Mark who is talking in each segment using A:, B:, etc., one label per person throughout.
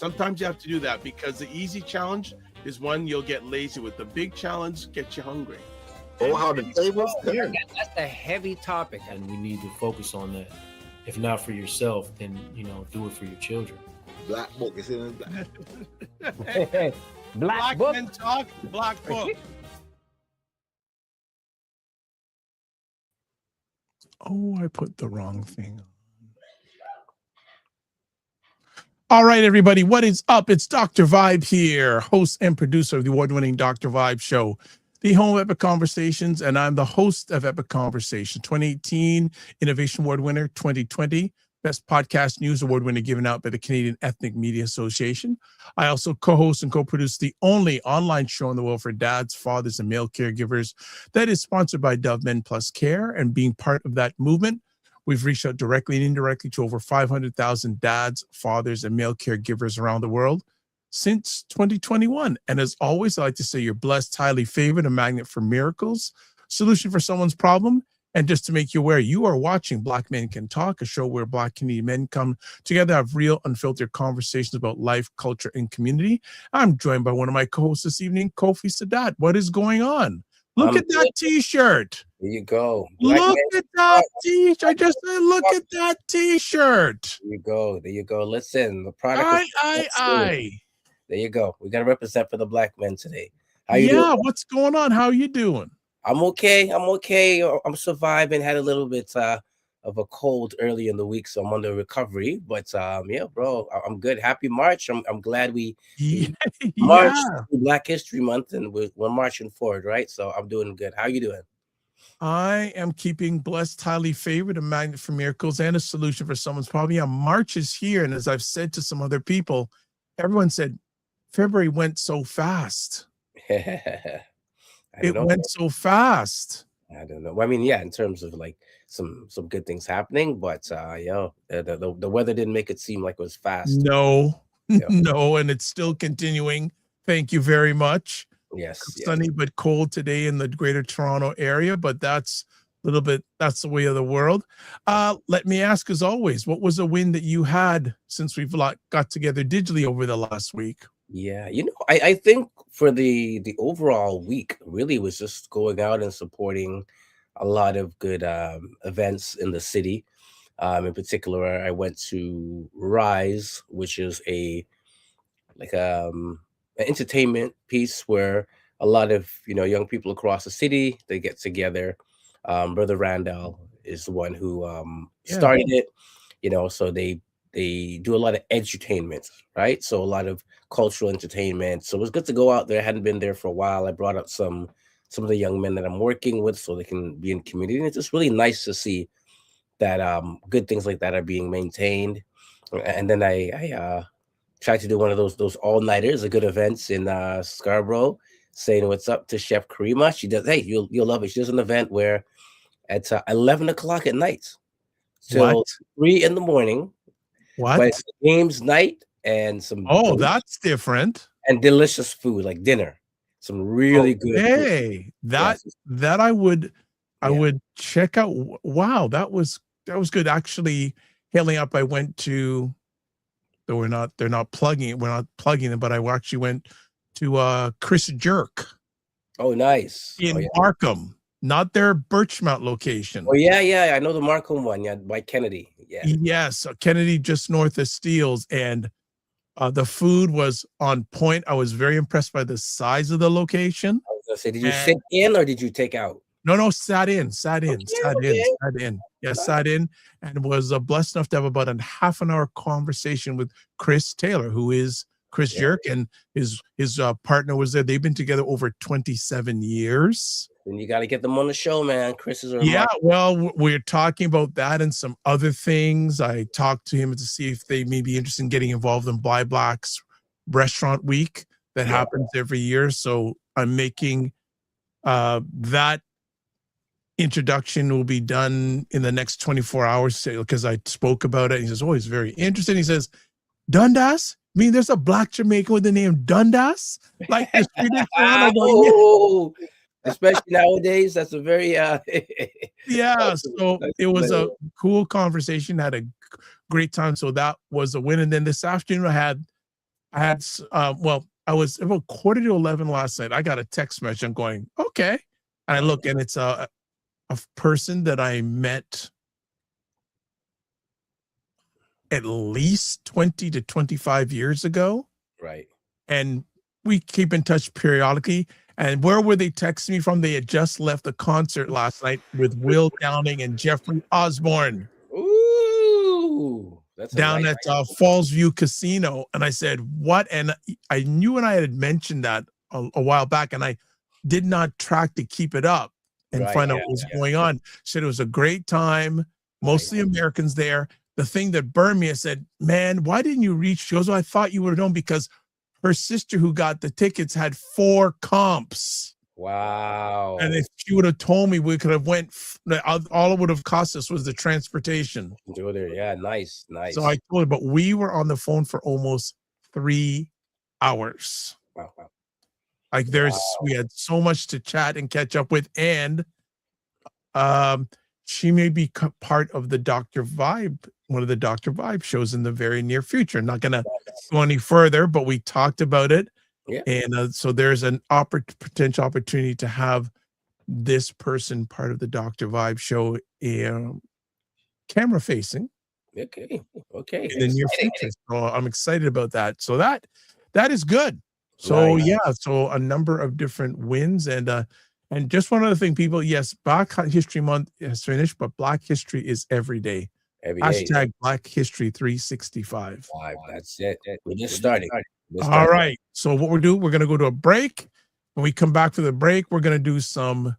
A: Sometimes you have to do that because the easy challenge is one you'll get lazy with. The big challenge gets you hungry.
B: Oh, how the tables turn.
C: That's a heavy topic, and we need to focus on that. If not for yourself, then do it for your children.
B: Black book is in black.
A: Black
D: book.
A: Men Talk, Black Book.
E: Oh, I put the wrong thing on. All right, everybody, what is up? It's Dr. Vibe here, host and producer of the award-winning Dr. Vibe Show, the home of Epic Conversations, and I'm the host of Epic Conversation, 2018 Innovation Award winner, 2020 Best Podcast News Award winner given out by the Canadian Ethnic Media Association. I also co-host and co-produce the only online show in the world for dads, fathers, and male caregivers that is sponsored by Dove Men Plus Care. And being part of that movement, we've reached out directly and indirectly to over 500,000 dads, fathers, and male caregivers around the world since 2021. And as always, I like to say you're blessed, highly favored, a magnet for miracles, solution for someone's problem. And just to make you aware, you are watching Black Men Can Talk, a show where Black Canadian men come together, have real, unfiltered conversations about life, culture, and community. I'm joined by one of my co-hosts this evening, Kofi Sadat. What is going on? Look at that T-shirt.
D: There you go.
E: Look at that T-shirt. I just said, look at that T-shirt.
D: There you go. There you go. Listen, the product. There you go. We got to represent for the Black men today.
E: How you doing? What's going on? How are you doing?
D: I'm okay. I'm surviving. Had a little bit of a cold early in the week, so I'm under recovery. But yeah, bro, I'm good. Happy March. I'm glad we marched through Black History Month, and we're marching forward, right? So I'm doing good. How you doing?
E: I am keeping blessed, highly favored, a magnet for miracles, and a solution for someone's problem. Yeah, March is here, and as I've said to some other people, everyone said February went so fast. It went so fast.
D: I don't know. I mean, yeah, in terms of like some good things happening, but the weather didn't make it seem like it was fast.
E: No, no, and it's still continuing. Thank you very much.
D: Yes,
E: sunny but cold today in the Greater Toronto area, but that's that's the way of the world. Let me ask, as always, what was a win that you had since we've got together digitally over the last week?
D: Yeah, I think for the overall week really was just going out and supporting a lot of good events in the city. In particular, I went to Rise, which is an entertainment piece where a lot of young people across the city, they get together. Brother Randall is the one who started it. So they do a lot of edutainment, right? So a lot of cultural entertainment. So it was good to go out there. I hadn't been there for a while. I brought up some of the young men that I'm working with so they can be in community. And it's just really nice to see that good things like that are being maintained. And then I tried to do one of those all-nighters, a good events in Scarborough, saying what's up to Chef Karima. She does, hey, you'll love it. She does an event where at 11 o'clock at night till 3 in the morning.
E: What?
D: But it's a games night and some
E: that's different.
D: And delicious food like dinner. Some really good food.
E: That I would check out. Wow, that was good. Actually, hailing up, I went to they're not plugging it. We're not plugging it, but I actually went to Chris Jerk.
D: Oh, nice.
E: In Markham, not their Birchmount location.
D: Oh, yeah. I know the Markham one, by Kennedy. Yeah.
E: Yes, Kennedy, just north of Steeles, and the food was on point. I was very impressed by the size of the location.
D: I was gonna say, did you sit in or did you take out?
E: No, sat in. Sat in. Yeah, sat in, and was blessed enough to have about a half an hour conversation with Chris Taylor, who is Chris Jerk, and his partner was there. They've been together over 27 years.
D: And you got to get them on the show, man. Chris is
E: well, we're talking about that and some other things. I talked to him to see if they may be interested in getting involved in Bly Black's Restaurant Week that happens every year. So I'm making that introduction will be done in the next 24 hours because I spoke about it. He says, it's very interesting. He says, Dundas? I mean, there's a Black Jamaican with the name Dundas? Like the street in Toronto.
D: Especially nowadays, that's a very
E: so it was a cool conversation, had a great time. So that was a win. And then this afternoon I had I had well, I was about 10:45 last night. I got a text message. I'm going, okay. And I look, and it's a person that I met at least 20 to 25 years ago.
D: Right.
E: And we keep in touch periodically. And where were they texting me from? They had just left the concert last night with Will Downing and Jeffrey Osbourne.
D: Ooh, that's
E: down at Falls View Casino. And I said, what? And I knew and I had mentioned that a while back, and I did not track to keep it up and find out what was going on. Said it was a great time, mostly Americans there. The thing that burned me, I said, man, why didn't you reach? She goes, oh, I thought you would have known, because her sister who got the tickets had 4 comps.
D: Wow.
E: And if she would have told me, we could have went, all it would have cost us was the transportation.
D: Yeah, nice.
E: So I told her, but we were on the phone for almost 3 hours.
D: Wow.
E: Like we had so much to chat and catch up with. And she may be part of the Dr. Vibe, one of the Dr. Vibe shows in the very near future. Not going to go any further, but we talked about it.
D: Yeah.
E: And so there's an potential opportunity to have this person part of the Dr. Vibe show, camera facing.
D: Okay.
E: In the near future. So I'm excited about that. So that is good. So so a number of different wins. And just one other thing, people, yes, Black History Month has finished, but Black History is every day. Hashtag Black History 365.
D: That's it. We just started.
E: All right. So what we're going to go to a break. When we come back for the break, we're going to do some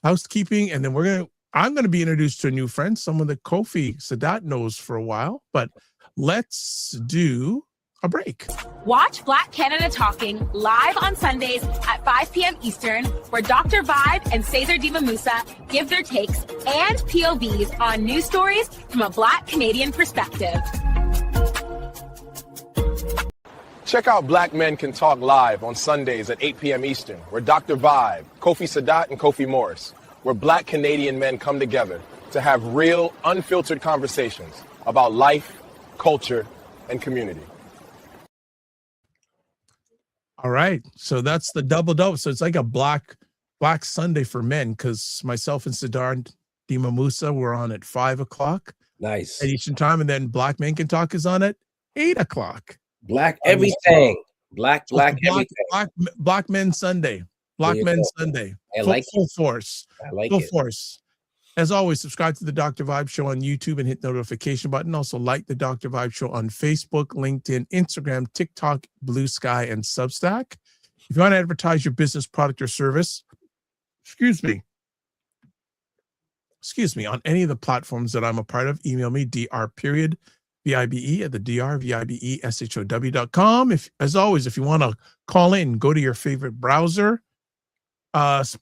E: housekeeping, and then I'm going to be introduced to a new friend, someone that Kofi Sadat knows for a while, but let's do a break.
F: Watch Black Canada Talking live on Sundays at 5 p.m. Eastern, where Dr. Vibe and Cesar Dima Musa give their takes and POVs on news stories from a Black Canadian perspective.
G: Check out Black Men Can Talk live on Sundays at 8 p.m. Eastern, where Dr. Vibe, Kofi Sadat, and Kofi Morris, where Black Canadian men come together to have real, unfiltered conversations about life, culture, and community.
E: All right. So that's the double. So it's like a Black Sunday for men, because myself and Sidar Dima Musa were on at 5 o'clock.
D: Nice.
E: At Eastern time. And then Black Men Can Talk is on at 8 o'clock.
D: Black everything. Black everything.
E: Black Men Sunday. Black Men Sunday. Full force.
D: I like
E: full
D: it.
E: Force. As always, subscribe to the Dr. Vibe Show on YouTube and hit the notification button. Also, like the Dr. Vibe Show on Facebook, LinkedIn, Instagram, TikTok, Blue Sky, and Substack. If you want to advertise your business, product, or service, excuse me, on any of the platforms that I'm a part of, email me, dr.vibe at the drvibeshow.com. As always, if you want to call in, go to your favorite browser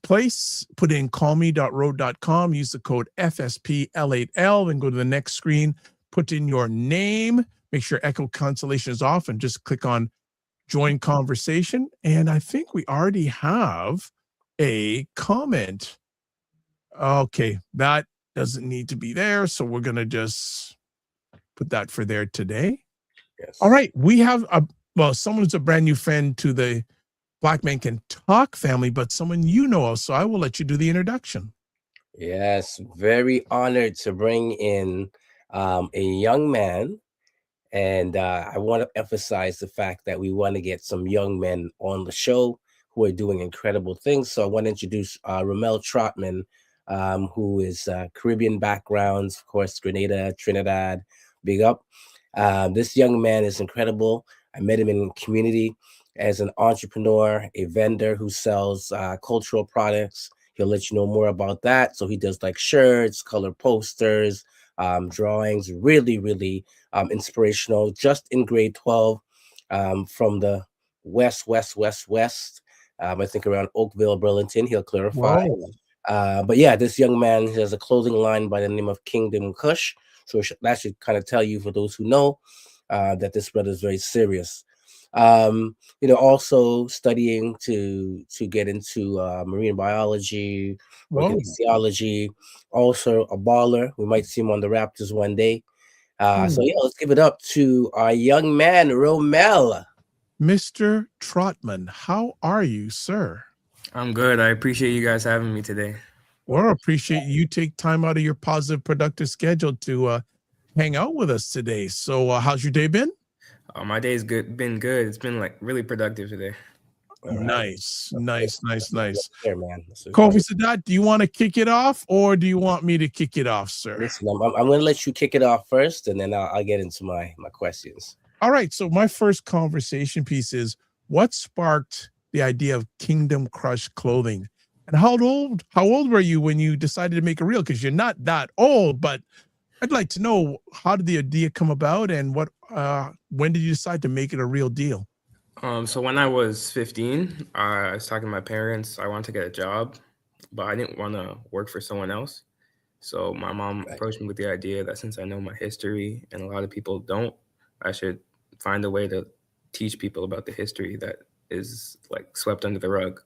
E: place, put in callme.road.com, use the code FSPL8L, and go to the next screen, put in your name, make sure echo cancellation is off, and just click on join conversation. And I think we already have a comment. Okay, that doesn't need to be there, so we're going to just put that for there today.
D: Yes.
E: All right, we have someone who's a brand new friend to the Black Men Can Talk family, but someone you know of, so I will let you do the introduction.
D: Yes, very honored to bring in a young man, and I want to emphasize the fact that we want to get some young men on the show who are doing incredible things. So I want to introduce Romel Troutman, who is Caribbean backgrounds, of course, Grenada, Trinidad, big up. This young man is incredible. I met him in community as an entrepreneur, a vendor who sells cultural products. He'll let you know more about that. So he does like shirts, color posters, drawings, really inspirational. Just in grade 12 from the west. I think around Oakville, Burlington. He'll clarify. But yeah, this young man has a clothing line by the name of Kingdom Kush. So that should kind of tell you, for those who know, that this brother is very serious. Also studying to get into marine biology, theology, also a baller. We might see him on the Raptors one day. So yeah, let's give it up to our young man, Romel.
E: Mr. Troutman. How are you, sir?
H: I'm good. I appreciate you guys having me today.
E: Well, appreciate you take time out of your positive, productive schedule to hang out with us today. So, how's your day been?
H: My day's been good. It's been like really productive today.
D: All right.
E: Nice.
D: Here, man.
E: Kofi Sadat, do you want to kick it off, or do you want me to kick it off, sir?
D: Listen, I'm going to let you kick it off first, and then I'll get into my questions.
E: All right. So my first conversation piece is, what sparked the idea of Kingdom Kush Clothing, and how old were you when you decided to make a reel? Because you're not that old, but I'd like to know, how did the idea come about, and when did you decide to make it a real deal?
H: So when I was 15, I was talking to my parents. I wanted to get a job, but I didn't want to work for someone else. So my mom approached me with the idea that since I know my history and a lot of people don't, I should find a way to teach people about the history that is like swept under the rug.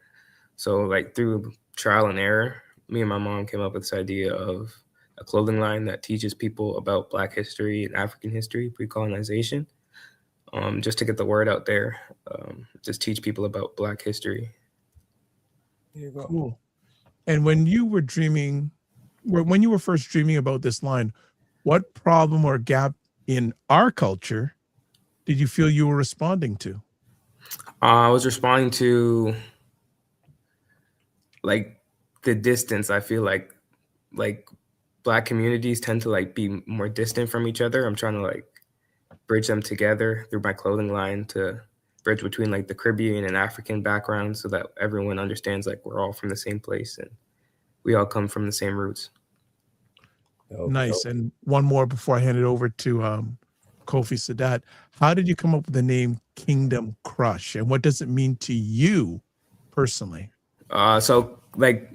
H: So like through trial and error, me and my mom came up with this idea of a clothing line that teaches people about Black history and African history, pre-colonization, just to get the word out there, just teach people about Black history.
D: There you go.
E: Cool. And when you were first dreaming about this line, what problem or gap in our culture did you feel you were responding to?
H: I was responding to like the distance. I feel like Black communities tend to like be more distant from each other. I'm trying to like bridge them together through my clothing line, to bridge between like the Caribbean and African backgrounds, so that everyone understands like we're all from the same place and we all come from the same roots.
E: Nice. And one more before I hand it over to Kofi Sadat. How did you come up with the name Kingdom Kush, and what does it mean to you personally?
H: So like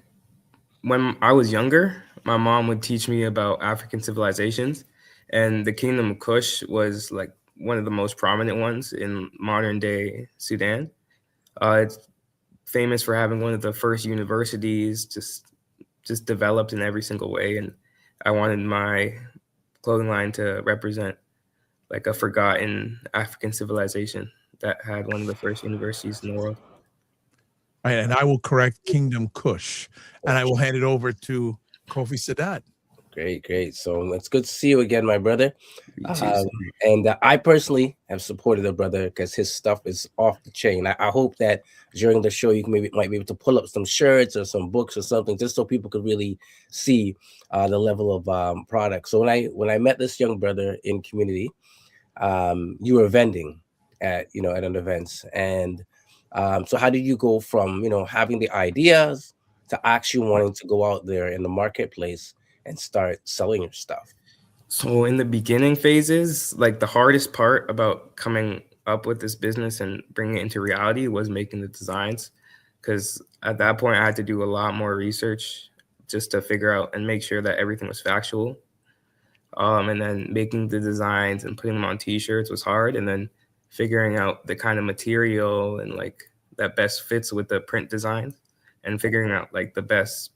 H: when I was younger, my mom would teach me about African civilizations, and the Kingdom Kush was like one of the most prominent ones in modern day Sudan. It's famous for having one of the first universities just developed in every single way. And I wanted my clothing line to represent like a forgotten African civilization that had one of the first universities in the world.
E: All right, and I will correct Kingdom Kush, and I will hand it over to Kofi Sadat.
D: Great. So it's good to see you again, my brother. And I personally have supported the brother because his stuff is off the chain. I hope that during the show you might be able to pull up some shirts or some books or something, just so people could really see the level of product. So when I met this young brother in community, you were vending at an event, and so how did you go from having the ideas to actually wanting to go out there in the marketplace and start selling your stuff?
H: So in the beginning phases, like the hardest part about coming up with this business and bringing it into reality was making the designs, because at that point I had to do a lot more research just to figure out and make sure that everything was factual. And then making the designs and putting them on t-shirts was hard, and then figuring out the kind of material and like that best fits with the print design, and figuring out like the best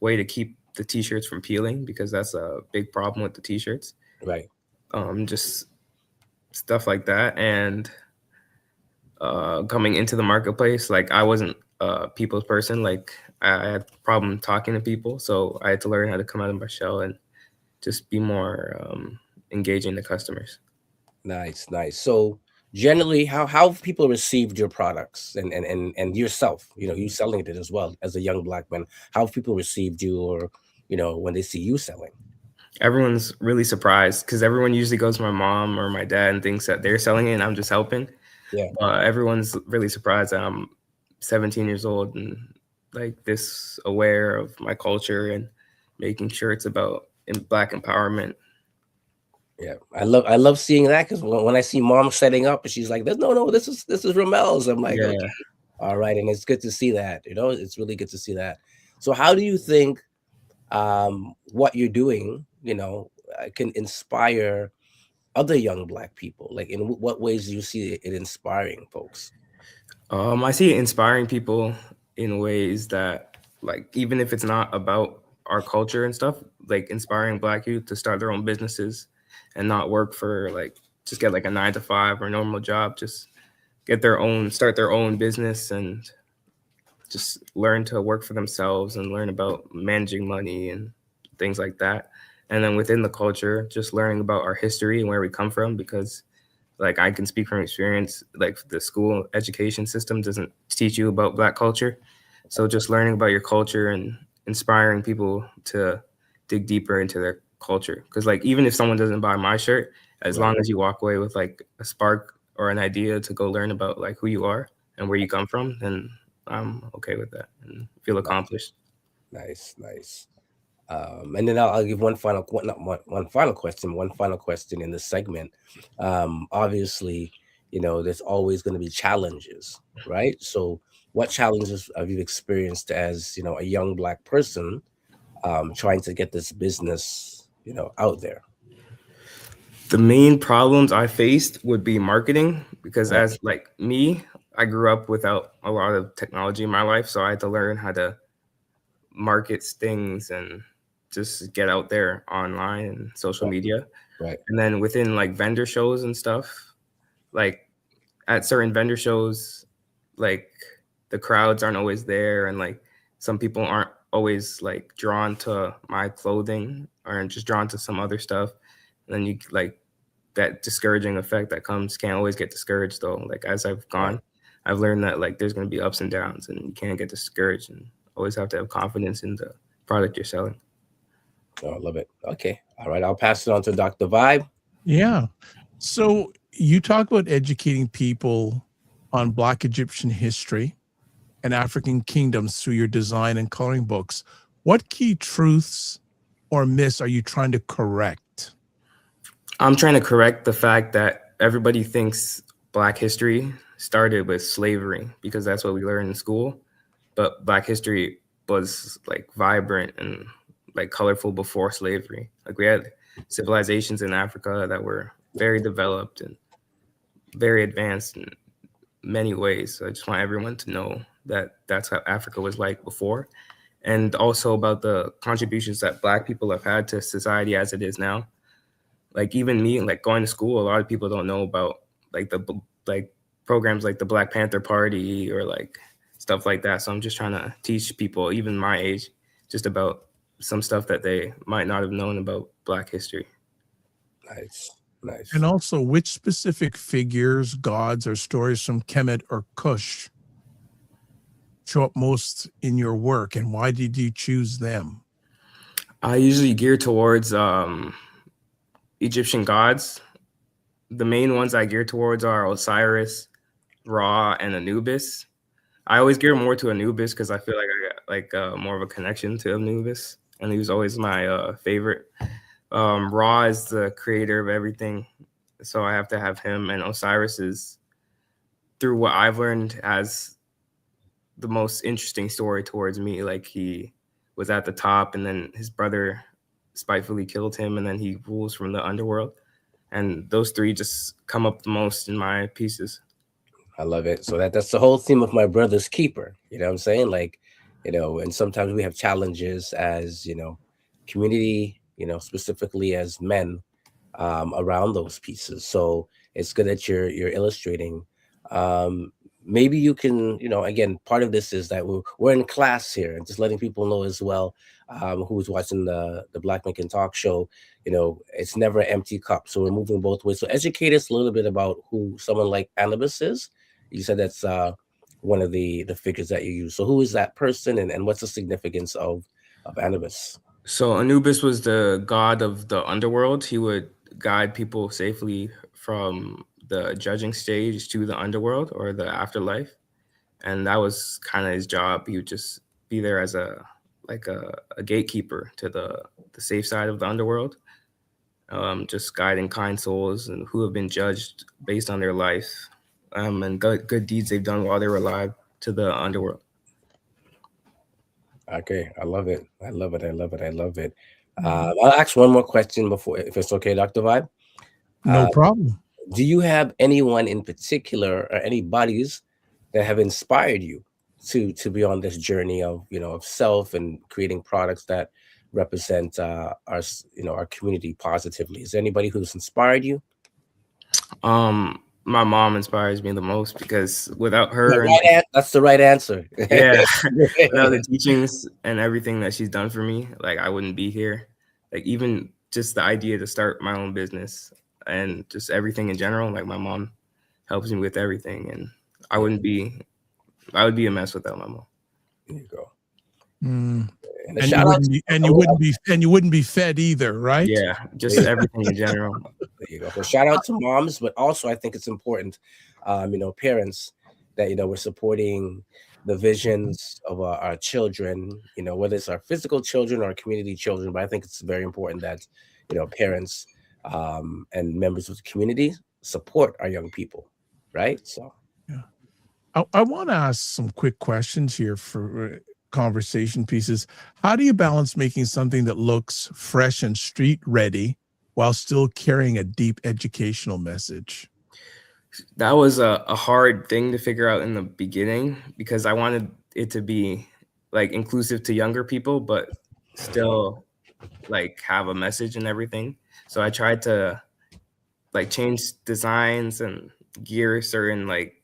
H: way to keep the t-shirts from peeling, because that's a big problem with the t-shirts.
D: Right.
H: Just stuff like that. And coming into the marketplace, like I wasn't a people's person. Like I had a problem talking to people, so I had to learn how to come out of my shell and just be more engaging to customers.
D: Nice. So generally, how have people received your products and yourself, you selling it as well as a young Black man? How have people received you, or when they see you selling?
H: Everyone's really surprised, because everyone usually goes to my mom or my dad and thinks that they're selling it and I'm just helping.
D: Yeah.
H: Everyone's really surprised that I'm 17 years old and like this aware of my culture and making sure it's about Black empowerment.
D: Yeah, I love seeing that, because when I see mom setting up and she's like, no, this is Romel's, I'm like,
H: Yeah.
D: Okay, all right, and it's good to see that. It's really good to see that. So how do you think what you're doing, can inspire other young Black people? Like, in what ways do you see it inspiring folks?
H: I see it inspiring people in ways that, like, even if it's not about our culture and stuff, like inspiring Black youth to start their own businesses and not work for like just get like a 9-to-5 or normal job, just start their own business and just learn to work for themselves and learn about managing money and things like that. And then within the culture, just learning about our history and where we come from, because like I can speak from experience, like the school education system doesn't teach you about Black culture. So just learning about your culture and inspiring people to dig deeper into their culture. Because like even if someone doesn't buy my shirt, as long as you walk away with like a spark or an idea to go learn about like who you are and where you come from, then I'm okay with that and feel accomplished.
D: Nice. And then I'll give one final question in this segment. Obviously, there's always going to be challenges, right? So what challenges have you experienced as, a young Black person trying to get this business, out there?
H: The main problems I faced would be marketing, because as like me, I grew up without a lot of technology in my life. So I had to learn how to market things and just get out there online and social media.
D: Right.
H: And then within like vendor shows and stuff, like at certain vendor shows, like the crowds aren't always there. And like some people aren't always like drawn to my clothing or just drawn to some other stuff. And then you like that discouraging effect that comes, can't always get discouraged though. Like as I've gone, I've learned that like there's going to be ups and downs and you can't get discouraged and always have to have confidence in the product you're selling.
D: Oh, I love it. Okay. All right. I'll pass it on to Dr. Vibe.
E: Yeah. So you talk about educating people on Black Egyptian history and African kingdoms through your design and coloring books. What key truths or myths are you trying to correct?
H: I'm trying to correct the fact that everybody thinks Black history started with slavery because that's what we learn in school. But Black history was like vibrant and like colorful before slavery. Like we had civilizations in Africa that were very developed and very advanced in many ways. So I just want everyone to know that that's how Africa was like before. And also about the contributions that Black people have had to society as it is now. Like even me, like going to school, a lot of people don't know about like the like programs like the Black Panther Party or like stuff like that. So I'm just trying to teach people, even my age, just about some stuff that they might not have known about Black history.
D: Nice.
E: And also, which specific figures, gods, or stories from Kemet or Kush show up most in your work, and why did you choose them?
H: I usually gear towards Egyptian gods. The main ones I gear towards are Osiris, Ra, and Anubis. I always gear more to Anubis because I feel like I got like more of a connection to Anubis, and he was always my favorite. Ra is the creator of everything, so I have to have him. And Osiris is, through what I've learned, has the most interesting story towards me. Like he was at the top, and then his brother spitefully killed him, and then he rules from the underworld. And those three just come up the most in my pieces.
D: I love it. So that's the whole theme of my brother's keeper. You know what I'm saying? Like, and sometimes we have challenges as, community, specifically as men around those pieces. So it's good that you're illustrating. Maybe you can, again, part of this is that we're in class here and just letting people know as well, who's watching the Black Men Can Talk show, it's never an empty cup. So we're moving both ways. So educate us a little bit about who someone like Anubis is. You said that's one of the figures that you use. So who is that person and what's the significance of Anubis?
H: So Anubis was the god of the underworld. He would guide people safely from the judging stage to the underworld or the afterlife. And that was kind of his job. He would just be there as a gatekeeper to the safe side of the underworld, just guiding kind souls and who have been judged based on their life and good deeds they've done while they were alive to the underworld.
D: Okay, I love it. I'll ask one more question before, if it's okay, Dr. Vibe.
E: No problem.
D: Do you have anyone in particular or any bodies that have inspired you to be on this journey of of self and creating products that represent our community positively? Is there anybody who's inspired you?
H: My mom inspires me the most because without
D: The
H: her,
D: that's the right answer.
H: yeah, without the teachings and everything that she's done for me, like I wouldn't be here. Like even just the idea to start my own business and just everything in general, like my mom helps me with everything, and I would be a mess without my mom.
D: There you go.
E: Mm.
D: And
E: And you wouldn't be fed either, right?
H: Yeah, just everything in general.
D: There you go. So shout out to moms, but also I think it's important, parents, that we're supporting the visions of our children. Whether it's our physical children or our community children. But I think it's very important that parents and members of the community support our young people, right? So
E: yeah, I want to ask some quick questions here for conversation pieces. How do you balance making something that looks fresh and street ready while still carrying a deep educational message?
H: That was a hard thing to figure out in the beginning because I wanted it to be like inclusive to younger people, but still like have a message and everything. So I tried to like change designs and gear certain like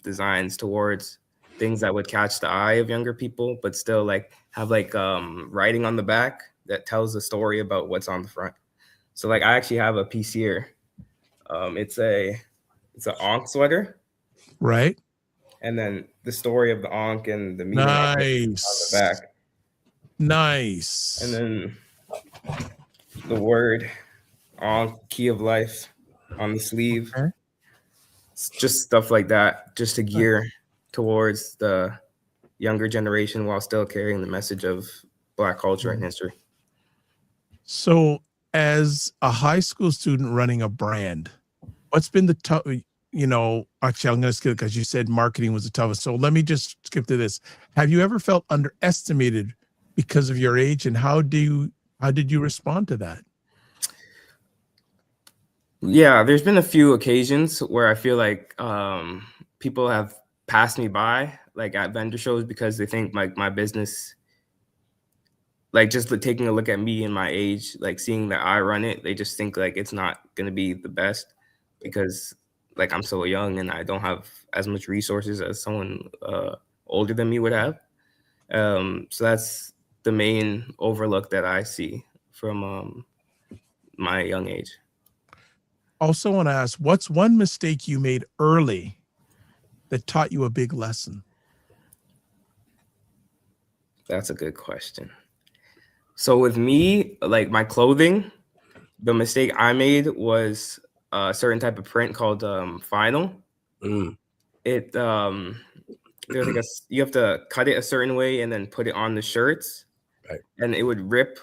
H: designs towards things that would catch the eye of younger people, but still like have like writing on the back that tells the story about what's on the front. So like I actually have a piece here. It's an Ankh sweater,
E: right?
H: And then the story of the Ankh and the meaning of it on the back.
E: Nice.
H: And then the word Ankh, key of life, on the sleeve.
E: Okay.
H: It's just stuff like that, just to gear towards the younger generation while still carrying the message of Black culture and history.
E: So as a high school student running a brand, what's been the tough, actually I'm going to skip it because you said marketing was the toughest. So let me just skip to this. Have you ever felt underestimated because of your age, and how did you respond to that?
H: Yeah, there's been a few occasions where I feel like people have passed me by, like at vendor shows, because they think like my business, like just taking a look at me and my age, like seeing that I run it, they just think like it's not going to be the best because like I'm so young and I don't have as much resources as someone older than me would have. So that's the main overlook that I see from my young age.
E: Also want to ask, what's one mistake you made early that taught you a big lesson?
H: That's a good question. So with me, like my clothing, the mistake I made was a certain type of print called vinyl. It there's like you have to cut it a certain way and then put it on the shirts,
D: right? And
H: it would rip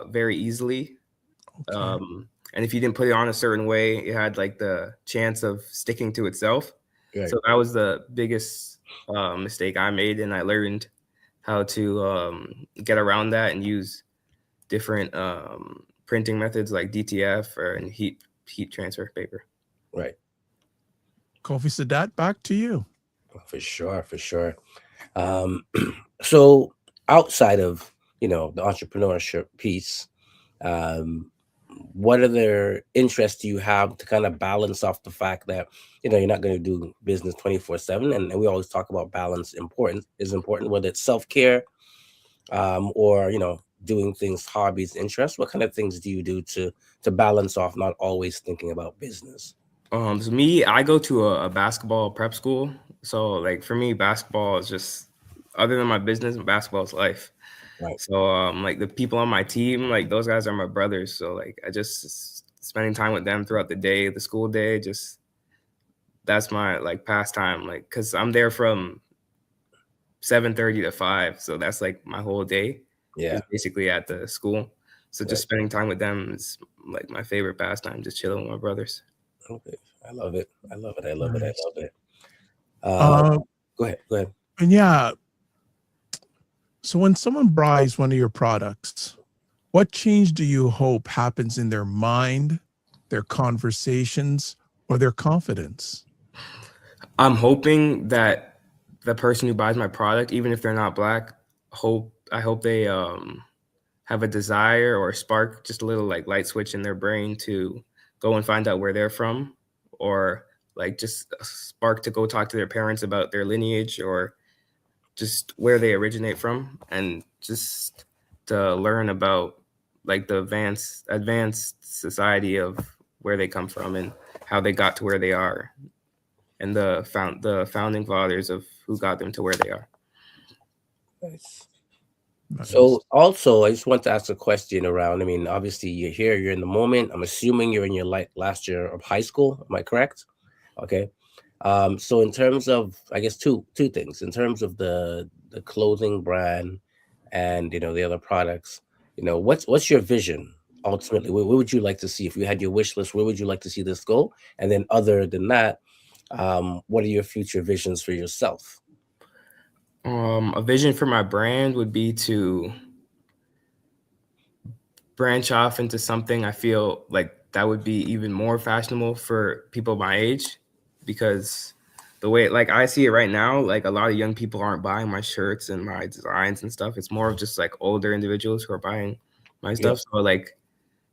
H: very easily. Okay. And if you didn't put it on a certain way, it had like the chance of sticking to itself. Right. So that was the biggest mistake I made, and I learned how to get around that and use different printing methods like DTF and heat transfer paper. Right.
E: Kofi Sadat, back to you.
D: For sure. So outside of the entrepreneurship piece, what other interests do you have to kind of balance off the fact that you're not going to do business 24/7, and we always talk about balance is important, whether it's self-care or doing things, hobbies, interests. What kind of things do you do to balance off not always thinking about business?
H: So me, I go to a basketball prep school. So like for me, basketball is just, other than my business, basketball is life. Right. So like the people on my team, like those guys are my brothers. So like I just spending time with them throughout the day, the school day, just that's my like pastime. Like because I'm there from 7:30 to 5, so that's like my whole day. Yeah, basically at the school. So just spending time with them is like my favorite pastime. Just chilling with my brothers.
D: Okay, I love it. Go ahead.
E: And yeah. So when someone buys one of your products, what change do you hope happens in their mind, their conversations, or their confidence?
H: I'm hoping that the person who buys my product, even if they're not Black, I hope they have a desire or a spark, just a little like light switch in their brain to go and find out where they're from or like just a spark to go talk to their parents about their lineage or just where they originate from, and just to learn about like the advanced society of where they come from and how they got to where they are, and the founding fathers of who got them to where they are.
D: Nice. So also, I just want to ask a question around. I mean, obviously, you're here, you're in the moment. I'm assuming you're in your last year of high school. Am I correct? Okay. So in terms of, I guess two things. In terms of the clothing brand and the other products, what's your vision ultimately? Where would you like to see, if you had your wish list? Where would you like to see this go? And then other than that, what are your future visions for yourself?
H: A vision for my brand would be to branch off into something I feel like that would be even more fashionable for people my age, because the way like I see it right now, like a lot of young people aren't buying my shirts and my designs and stuff. It's more of just like older individuals who are buying my stuff. So like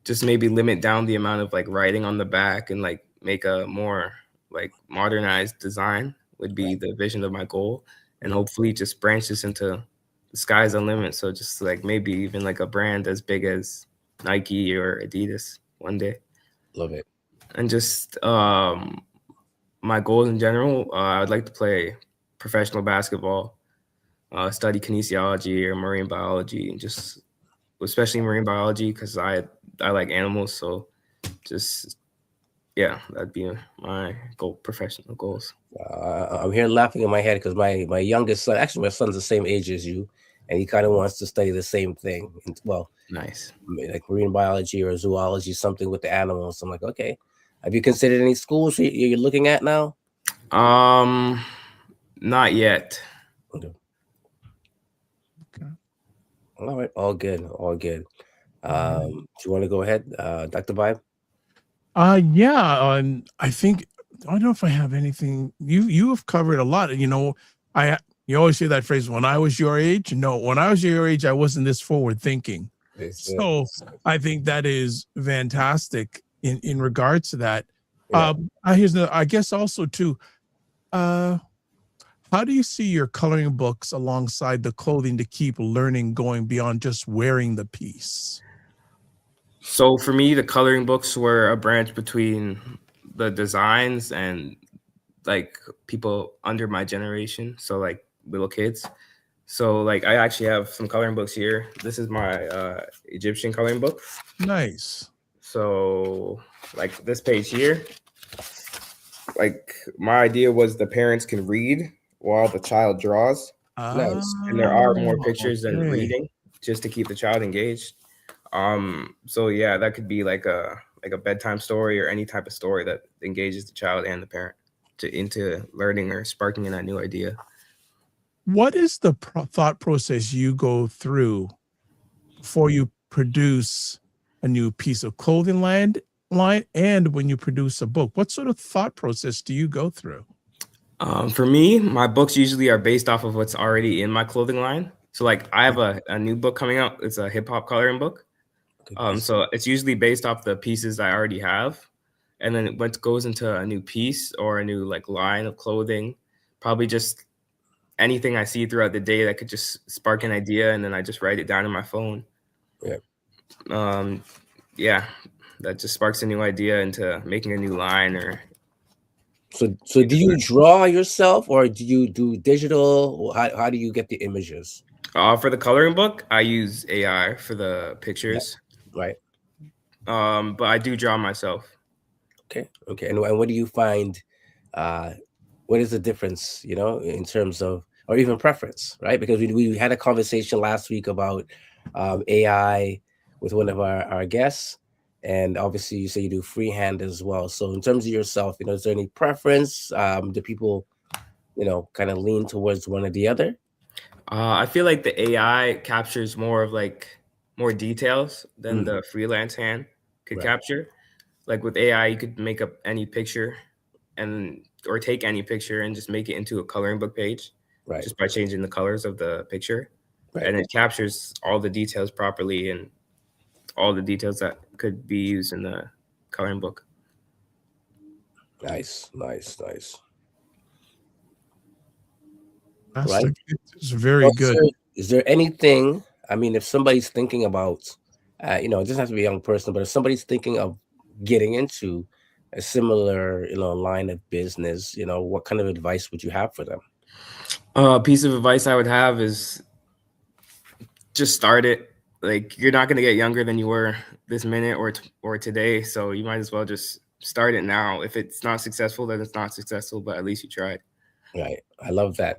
H: just maybe limit down the amount of like writing on the back and like make a more like modernized design would be the vision of my goal. And hopefully just branch this into the sky's the limit. So just like maybe even like a brand as big as Nike or Adidas one day.
D: Love it.
H: And just my goals in general, I would like to play professional basketball, study kinesiology or marine biology, and just especially marine biology because I like animals. So just that'd be my professional goals.
D: I'm here laughing in my head because my youngest son, actually my son's the same age as you, and he kind of wants to study the same thing. Well,
H: nice,
D: like marine biology or zoology, something with the animals. I'm like, okay. Have you considered any schools you're looking at now?
H: Not yet.
D: Okay. All right, all good. Do you want to go ahead, Dr. Vibe?
E: Yeah, I think I don't know if I have anything. You have covered a lot. You always hear that phrase, when I was your age. No, when I was your age, I wasn't this forward thinking. So I think that is fantastic in regards to that. I guess also too, how do you see your coloring books alongside the clothing to keep learning going beyond just wearing the piece?
H: So for me, the coloring books were a branch between the designs and like people under my generation. So like little kids. So like I actually have some coloring books here. This is my Egyptian coloring book.
E: Nice.
H: So like this page here, like my idea was the parents can read while the child draws.
D: Nice.
H: And there are more pictures than reading, just to keep the child engaged. So yeah, that could be like a bedtime story or any type of story that engages the child and the parent into learning or sparking in that new idea.
E: What is the thought process you go through before you produce a new piece of clothing line and when you produce a book? What sort of thought process do you go through?
H: For me, my books usually are based off of what's already in my clothing line. So like I have a new book coming out. It's a hip hop coloring book. So it's usually based off the pieces I already have. And then when it goes into a new piece or a new like line of clothing, probably just anything I see throughout the day that could just spark an idea. And then I just write it down on my phone. That just sparks a new idea into making a new line. Or
D: so do you draw yourself or do you do digital? How do you get the images?
H: For the coloring book, I use AI for the pictures.
D: Right.
H: But I do draw myself.
D: Okay. And what do you find? What is the difference, in terms of, or even preference, right? Because we had a conversation last week about AI with one of our guests, and obviously you say you do freehand as well. So in terms of yourself, is there any preference? Do people, kind of lean towards one or the other?
H: I feel like the AI captures more details than the freelance hand could capture. Like with AI, you could make up any picture or take any picture and just make it into a coloring book page, just by changing the colors of the picture. And it captures all the details properly and all the details that could be used in the coloring book.
D: Nice.
E: That's
D: Right.
E: it's very
D: Well,
E: good.
D: is there anything? I mean, if somebody's thinking about, it doesn't have to be a young person, but if somebody's thinking of getting into a similar, line of business, what kind of advice would you have for them?
H: Piece of advice I would have is just start it. Like, you're not going to get younger than you were this minute or today, so you might as well just start it now. If it's not successful, then it's not successful, but at least you tried.
D: Right. I love that.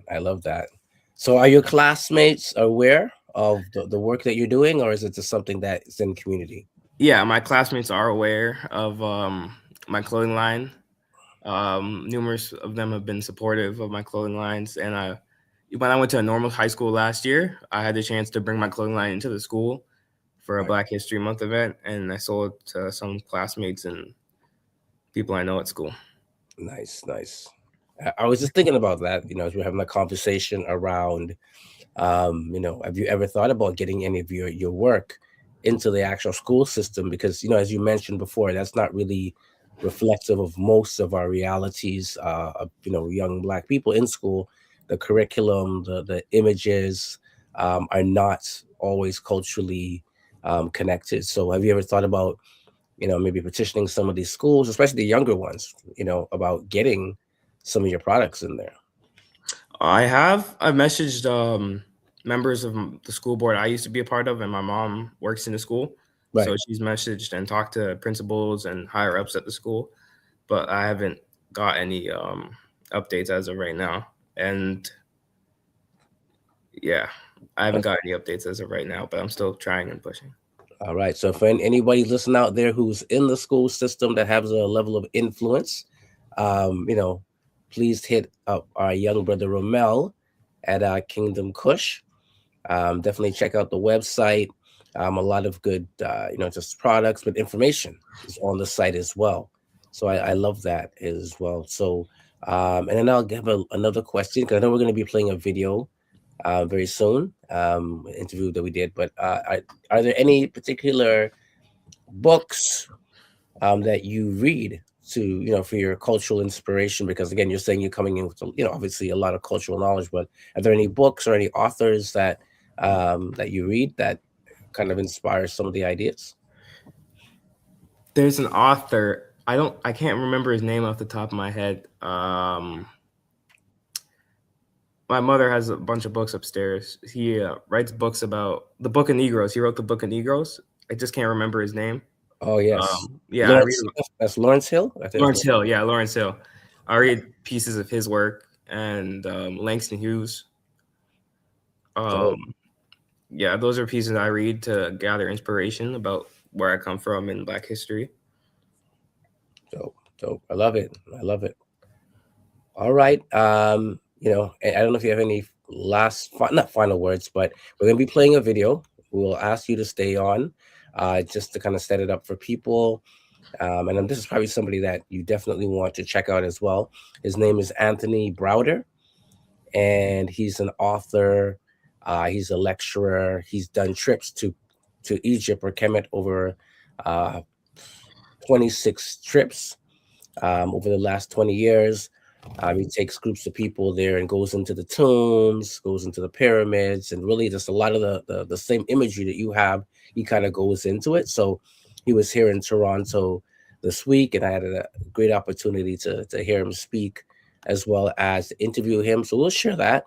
D: So are your classmates aware of the work that you're doing, or is it just something that is in the community?
H: Yeah, my classmates are aware of my clothing line. Numerous of them have been supportive of my clothing lines. And when I went to a normal high school last year, I had the chance to bring my clothing line into the school for a Black History Month event, and I sold it to some classmates and people I know at school.
D: Nice. I was just thinking about that, as we're having a conversation around, have you ever thought about getting any of your work into the actual school system? Because, as you mentioned before, that's not really reflective of most of our realities of, young Black people in school. The curriculum, the images are not always culturally connected. So have you ever thought about, maybe petitioning some of these schools, especially the younger ones, about getting some of your products in there?
H: I've messaged members of the school board I used to be a part of, and my mom works in the school.
D: Right.
H: So she's messaged and talked to principals and higher ups at the school, but I haven't got any updates as of right now. And yeah, I haven't got any updates as of right now, but I'm still trying and pushing.
D: All right. So for anybody listening out there who's in the school system that has a level of influence, please hit up our young brother Romel at Kingdom Kush. Definitely check out the website. A lot of good, just products, but information is on the site as well. So I love that as well. So, and then I'll give another question, because I know we're going to be playing a video very soon, interview that we did. But are there any particular books that you read to, for your cultural inspiration? Because again, you're saying you're coming in with, obviously a lot of cultural knowledge, but are there any books or any authors that that you read that kind of inspires some of the ideas?
H: There's an author. I can't remember his name off the top of my head. My mother has a bunch of books upstairs. He writes books about the Book of Negroes. He wrote the Book of Negroes. I just can't remember his name.
D: Oh yes,
H: yeah,
D: that's Lawrence Hill.
H: Lawrence Hill, yeah, Lawrence Hill. I read pieces of his work, and Langston Hughes. Yeah, those are pieces I read to gather inspiration about where I come from in Black history.
D: Dope. I love it. All right. I don't know if you have any not final words, but we're gonna be playing a video. We'll ask you to stay on, just to kind of set it up for people. And this is probably somebody that you definitely want to check out as well. His name is Anthony Browder, and he's an author. He's a lecturer. He's done trips to Egypt or Kemet over 26 trips over the last 20 years. He takes groups of people there and goes into the tombs, goes into the pyramids, and really just a lot of the same imagery that you have, he kind of goes into it. So he was here in Toronto this week, and I had a great opportunity to hear him speak as well as to interview him. So we'll share that,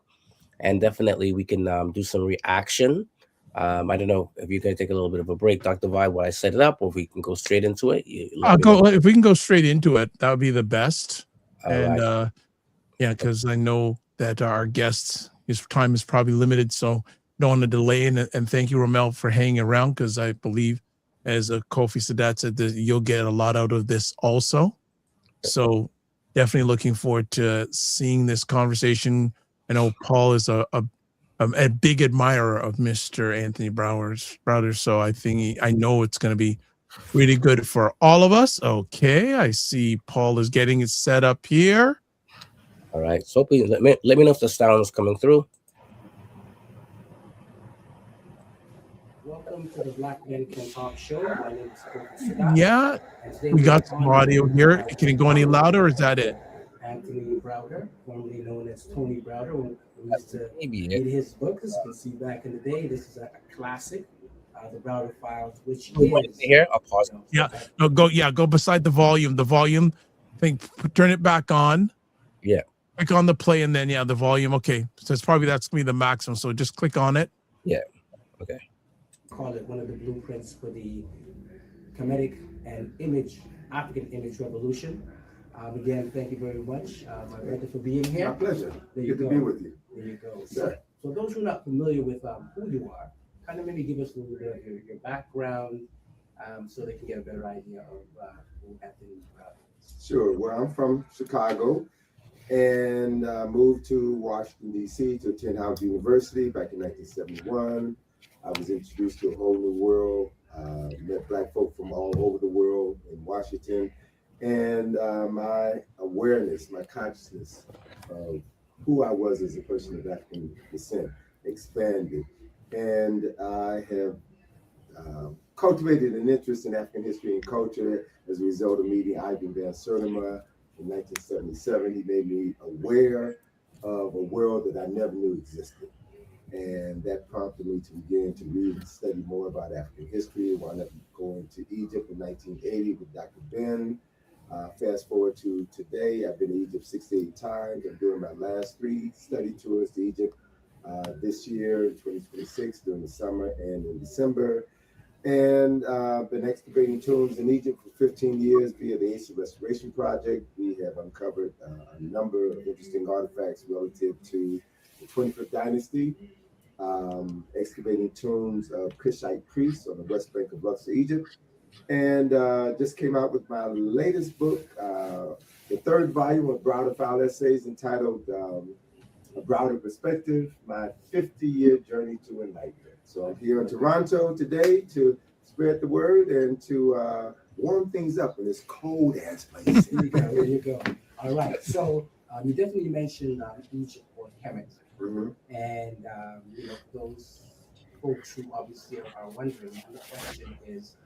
D: and definitely we can do some reaction. I don't know if you're going to take a little bit of a break, Dr. Vibe, while I set it up, or if we can go straight into it.
E: If we can go straight into it, that would be the best.
D: Right.
E: Yeah, because I know that our guest, his time is probably limited, so don't want to delay. And thank you, Romel, for hanging around, because I believe, as Kofi Sadat said, that you'll get a lot out of this also. So definitely looking forward to seeing this conversation. I know Paul is a big admirer of Mr. Anthony Browder, so I know it's going to be really good for all of us. Okay, I see Paul is getting it set up here.
D: All right, so please let me know if the sound is coming through.
C: Welcome to the Black Men Can Talk show. My name is Kofi Sadat.
E: Yeah,
C: And today
E: we got
C: are
E: some audio here. Can it go any louder, or is that it?
C: Anthony Browder, formerly known as Tony Browder. When we used to
D: Maybe
C: read his book, as you can see back in the day, this is a classic, the Browder Files, which is
D: here. I'll pause.
E: Yeah, no, go beside the volume. The volume thing, turn it back on.
D: Yeah.
E: Click on the play, and then the volume. Okay, so that's gonna be the maximum. So just click on it.
D: Yeah. Okay.
C: Call it one of the blueprints for the Kemetic and African image revolution. Again, thank you very much, my brother, for being here.
B: My pleasure.
C: There you
B: Good
C: go.
B: to be with you.
C: There you go.
B: Sir.
C: So those who are not familiar with who you are, kind of maybe give us a little bit of your background, so they can get a better idea of who Anthony is.
B: Sure. Well, I'm from Chicago and moved to Washington, D.C. to attend Howard University back in 1971. I was introduced to a whole new world, met Black folk from all over the world in Washington. And my awareness, my consciousness of who I was as a person of African descent expanded. And I have cultivated an interest in African history and culture as a result of meeting Ivan Van Sertima in 1977. He made me aware of a world that I never knew existed. And that prompted me to begin to read and study more about African history. I wound up going to Egypt in 1980 with Dr. Ben. Fast forward to today, I've been to Egypt 68 times. I'm doing my last 3 study tours to Egypt this year, in 2026, during the summer and in December. And been excavating tombs in Egypt for 15 years via the Ancient Restoration Project. We have uncovered a number of interesting artifacts relative to the 25th dynasty, excavating tombs of Kushite priests on the west bank of Luxor, Egypt. And just came out with my latest book, the 3rd volume of Browder File Essays, entitled A Browder Perspective, My 50-Year Journey to Enlightenment. So I'm here in Toronto today to spread the word and to warm things up in this cold ass place.
C: There you go. All right. So you definitely mentioned Egypt or Kemet.
B: Mm-hmm.
C: And those folks who obviously are wondering, and the question is,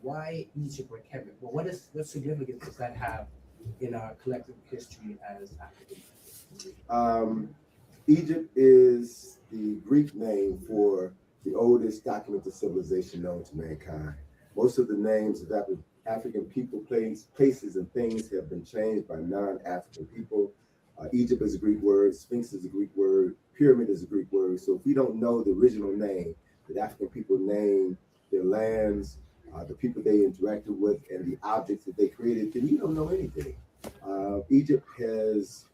C: why Egypt or Kemet? Well, what significance does that have in our collective history as Africans?
B: Egypt is the Greek name for the oldest documented civilization known to mankind. Most of the names of African people, places, and things have been changed by non-African people. Egypt is a Greek word, Sphinx is a Greek word, pyramid is a Greek word. So if we don't know the original name that African people named their lands, the people they interacted with, and the objects that they created, then you don't know anything. Egypt has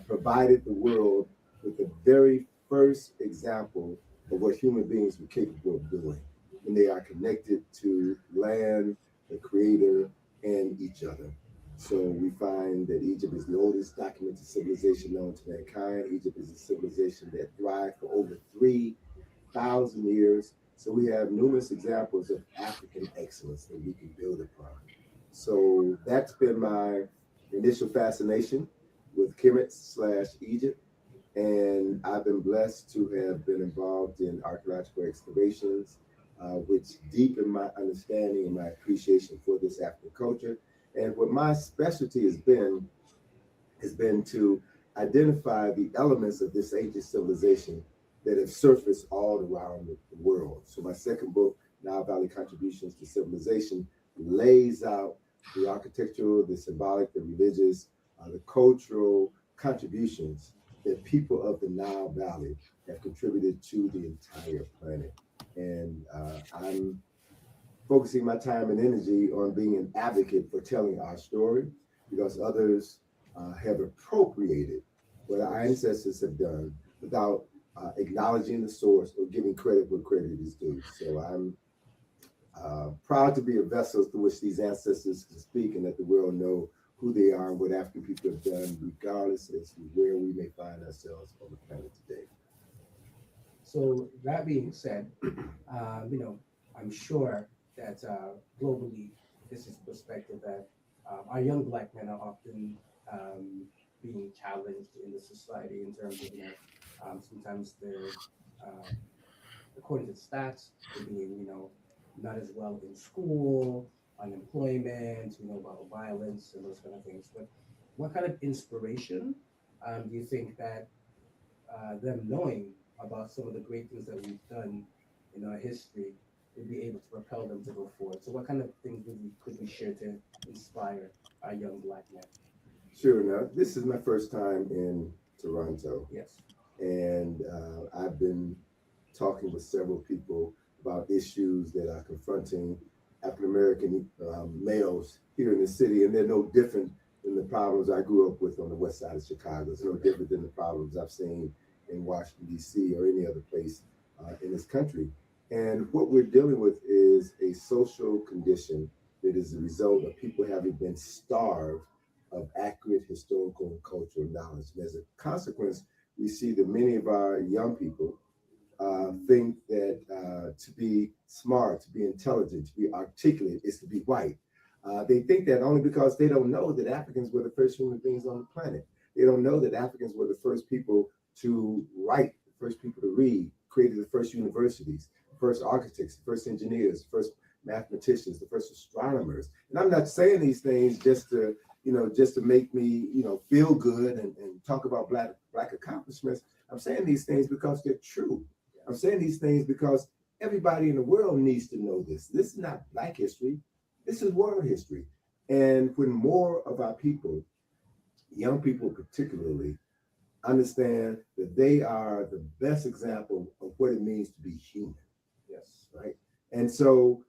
B: provided the world with the very first example of what human beings were capable of doing when they are connected to land, the creator, and each other. So we find that Egypt is the oldest documented civilization known to mankind. Egypt is a civilization that thrived for over 3,000 years. So we have numerous examples of African excellence that we can build upon. So that's been my initial fascination with Kemet/Egypt. And I've been blessed to have been involved in archaeological excavations, which deepen my understanding and my appreciation for this African culture. And what my specialty has been to identify the elements of this ancient civilization that have surfaced all around the world. So my second book, Nile Valley Contributions to Civilization, lays out the architectural, the symbolic, the religious, the cultural contributions that people of the Nile Valley have contributed to the entire planet. And I'm focusing my time and energy on being an advocate for telling our story, because others have appropriated what our ancestors have done without acknowledging the source or giving credit where credit is due. So I'm proud to be a vessel through which these ancestors can speak, and let the world know who they are and what African people have done, regardless as to where we may find ourselves on the planet today.
C: So that being said, I'm sure that globally, this is a perspective that our young Black men are often being challenged in the society in terms of, sometimes according to the stats, they're being, not as well in school, unemployment, about violence and those kind of things. But what kind of inspiration do you think that them knowing about some of the great things that we've done in our history would be able to propel them to go forward? So what kind of things could we share to inspire our young Black men?
B: Sure. Now, this is my first time in Toronto.
C: Yes.
B: And I've been talking with several people about issues that are confronting African-American males here in the city, and they're no different than the problems I grew up with on the west side of Chicago. It's no different than the problems I've seen in Washington, D.C. or any other place in this country. And what we're dealing with is a social condition that is the result of people having been starved of accurate historical and cultural knowledge. And as a consequence, we see that many of our young people think that to be smart, to be intelligent, to be articulate is to be white. They think that only because they don't know that Africans were the first human beings on the planet. They don't know that Africans were the first people to write, the first people to read, created the first universities, the first architects, the first engineers, the first mathematicians, the first astronomers. And I'm not saying these things just to make me, feel good and talk about black accomplishments. I'm saying these things because they're true. I'm saying these things because everybody in the world needs to know this. This is not Black history. This is world history. And when more of our people, young people particularly, understand that they are the best example of what it means to be human.
C: Yes.
B: Right? And so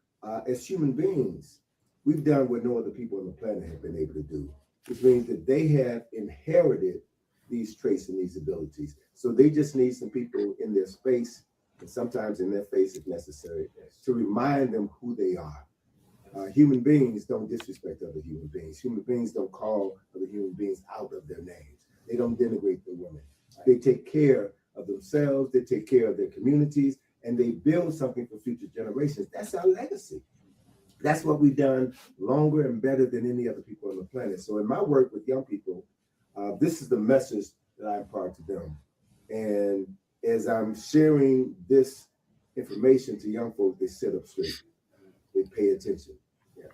B: as human beings, we've done what no other people on the planet have been able to do, which means that they have inherited these traits and these abilities. So they just need some people in their space, and sometimes in their face if necessary, to remind them who they are. Human beings don't disrespect other human beings. Human beings don't call other human beings out of their names. They don't denigrate the women. They take care of themselves, they take care of their communities, and they build something for future generations. That's our legacy. That's what we've done longer and better than any other people on the planet. So in my work with young people, this is the message that I impart to them. And as I'm sharing this information to young folks, they sit up straight. They pay attention.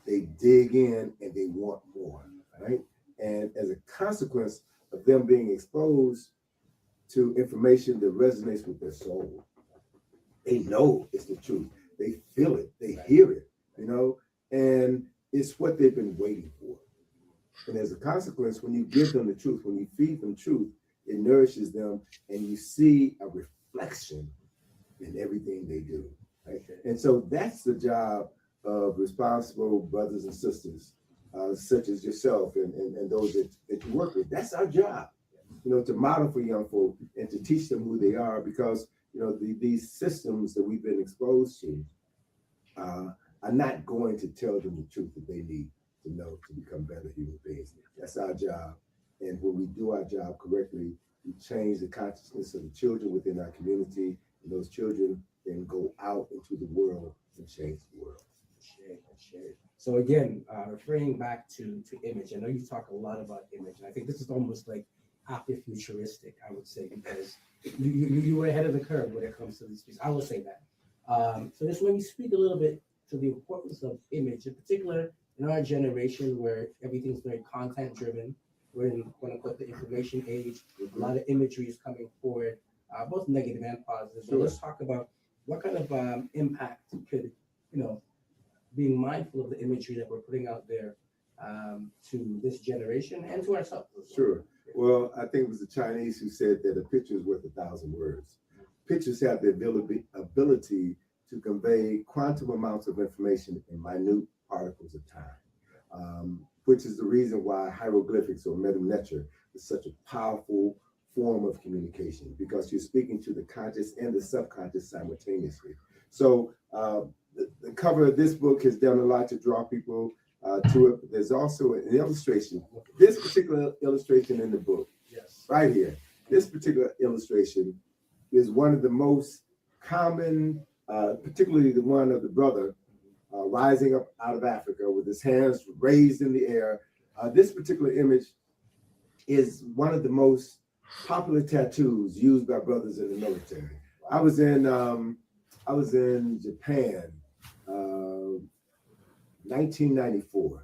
B: They dig in and they want more, right? And as a consequence of them being exposed to information that resonates with their soul, they know it's the truth. They feel it. They hear it, and it's what they've been waiting for. And as a consequence, when you give them the truth, when you feed them truth, it nourishes them, and you see a reflection in everything they do, right? And so that's the job of responsible brothers and sisters, such as yourself and those that you work with. That's our job, to model for young folk and to teach them who they are, because these systems that we've been exposed to are not going to tell them the truth that they need to know to become better human beings. That's our job. And when we do our job correctly, we change the consciousness of the children within our community, and those children then go out into the world and change the world.
C: So again, referring back to image, I know you talk a lot about image, and I think this is almost like Afrofuturistic, I would say, because you were ahead of the curve when it comes to these pieces. I will say that. So just when you speak a little bit to the importance of image, in particular in our generation where everything's very content driven, we're in quote unquote the information age, a lot of imagery is coming forward, both negative and positive. So let's talk about what kind of impact could, being mindful of the imagery that we're putting out there to this generation and to ourselves.
B: Sure. Well, I think it was the Chinese who said that a picture is worth 1,000 words. Pictures have the ability to convey quantum amounts of information in minute particles of time, which is the reason why hieroglyphics or metanetra is such a powerful form of communication, because you're speaking to the conscious and the subconscious simultaneously. So the cover of this book has done a lot to draw people to it. There's also an illustration. This particular illustration in the book, right here, this particular illustration is one of the most common, particularly the one of the brother rising up out of Africa with his hands raised in the air. This particular image is one of the most popular tattoos used by brothers in the military. I was in I was in Japan, 1994,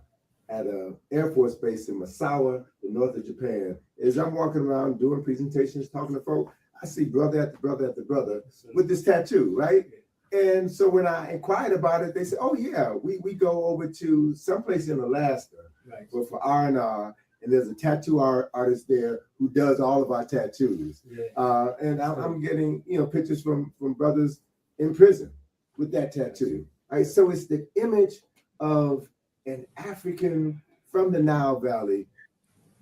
B: at an Air Force base in Misawa, the north of Japan. As I'm walking around doing presentations, talking to folks, I see brother after brother after brother with this tattoo, right? And so when I inquired about it, they said, "Oh yeah, we go over to someplace in Alaska, right, for R&R, and there's a tattoo artist there who does all of our tattoos." Yeah. And I'm getting pictures from brothers in prison with that tattoo. Right, so it's the image of an African from the Nile Valley